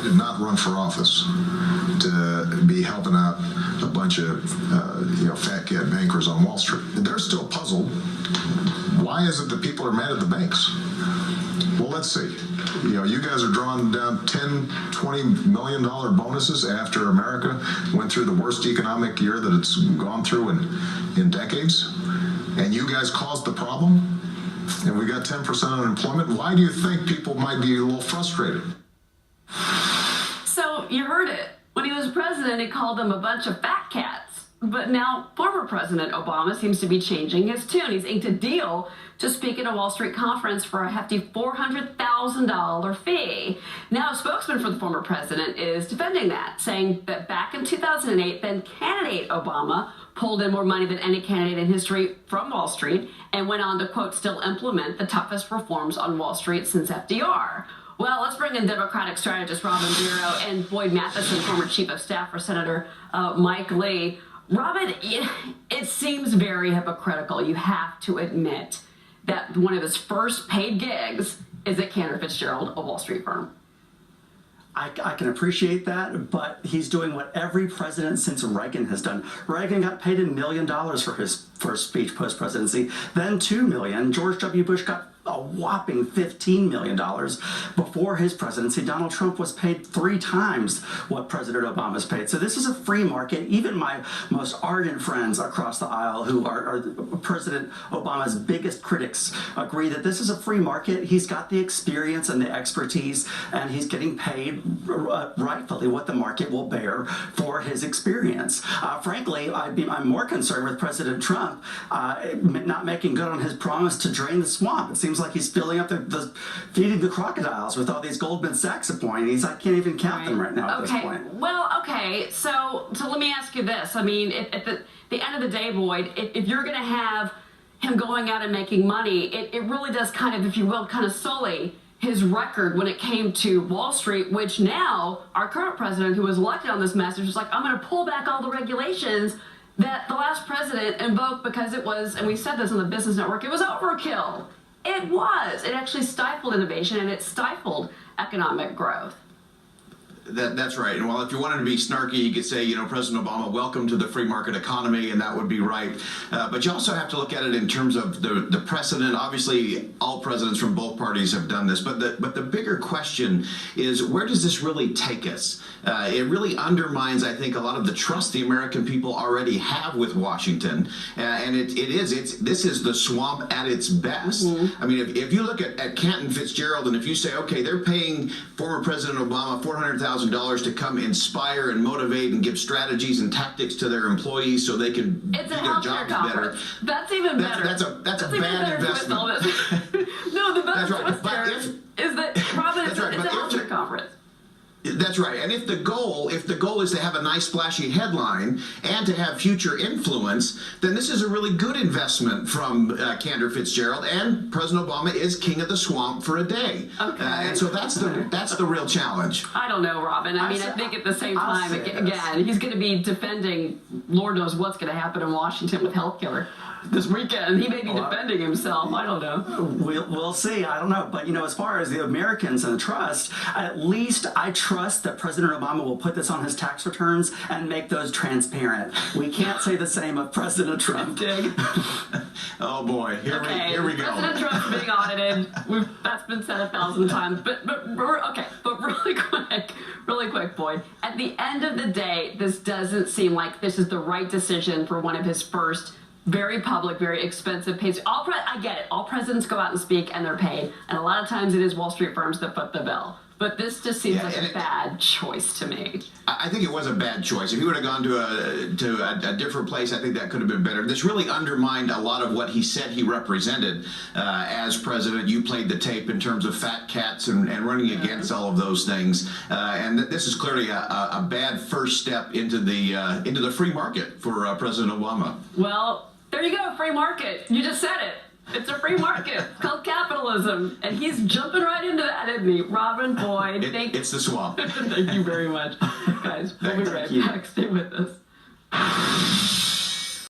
did not run for office to be helping out a bunch of fat cat bankers on Wall Street. They're still puzzled. Why is it that people are mad at the banks? Well, let's see. You guys are drawing down $10, $20 million bonuses after America went through the worst economic year that it's gone through in decades. And you guys caused the problem. And we got 10% unemployment. Why do you think people might be a little frustrated? So you heard it. When he was president, he called them a bunch of fat cats. But now former President Obama seems to be changing his tune. He's inked a deal to speak at a Wall Street conference for a hefty $400,000 fee. Now, a spokesman for the former president is defending that, saying that back in 2008, then candidate Obama pulled in more money than any candidate in history from Wall Street and went on to, quote, still implement the toughest reforms on Wall Street since FDR. Well, let's bring in Democratic strategist Robin Biro and Boyd Matheson, former chief of staff for Senator Mike Lee. Robin, it seems very hypocritical, you have to admit, that one of his first paid gigs is at Cantor Fitzgerald, a Wall Street firm. I can appreciate that, but he's doing what every president since Reagan has done. Reagan got paid $1 million for his first speech post-presidency, then $2 million. George W. Bush got a whopping $15 million before his presidency. Donald Trump was paid 3 times what President Obama's paid. So this is a free market. Even my most ardent friends across the aisle who are President Obama's biggest critics agree that this is a free market. He's got the experience and the expertise, and he's getting paid rightfully what the market will bear for his experience. Frankly, I'm more concerned with President Trump not making good on his promise to drain the swamp. It seems like he's filling up feeding the crocodiles with all these Goldman Sachs appointees. I can't even count them right now at this point. Well, okay, so let me ask you this. I mean, at the end of the day, Boyd, if you're going to have him going out and making money, it really does kind of, if you will, kind of sully his record when it came to Wall Street, which now our current president, who was elected on this message, was like, I'm going to pull back all the regulations that the last president invoked because it was, and we said this on the Business Network, it was overkill. It was. It actually stifled innovation and it stifled economic growth. That's right. And while if you wanted to be snarky, you could say, President Obama, welcome to the free market economy, and that would be right. But you also have to look at it in terms of the precedent. Obviously, all presidents from both parties have done this. But the bigger question is, where does this really take us? It really undermines, I think, a lot of the trust the American people already have with Washington. And this is the swamp at its best. Mm-hmm. I mean, if you look at Cantor Fitzgerald, and if you say, okay, they're paying former President Obama $400,000 to come inspire and motivate and give strategies and tactics to their employees so they can do their jobs better. That's even better. That's a bad investment. No, the best that's right. twist is that Robin, it's a healthcare conference. That's right. And if the goal is to have a nice splashy headline and to have future influence, then this is a really good investment from Cantor Fitzgerald, and President Obama is king of the swamp for a day. Okay. And so that's the real challenge. I don't know, Robin. I think at the same time, again, he's going to be defending Lord knows what's going to happen in Washington with healthcare this weekend. He may be defending himself. I don't know. We'll see. I don't know. But, as far as the Americans and the trust, at least I trust that President Obama will put this on his tax returns and make those transparent. We can't say the same of President Trump. Oh, boy. Here we go. President Trump's being audited. That's been said 1,000 times. But really quick, Boyd. At the end of the day, this doesn't seem like this is the right decision for one of his first very public, very expensive pays. I get it. All presidents go out and speak and they're paid. And a lot of times it is Wall Street firms that foot the bill. But this just seems like a bad choice to me. I think it was a bad choice. If he would have gone to a different place, I think that could have been better. This really undermined a lot of what he said he represented as president. You played the tape in terms of fat cats and running against all of those things. And this is clearly a bad first step into the free market for President Obama. Well, there you go, free market. You just said it. It's a free market. It's called capitalism. And he's jumping right into that, isn't he? Robin, Boyd. It's the swamp. Thank you very much. Guys, we'll be right back. Stay with us.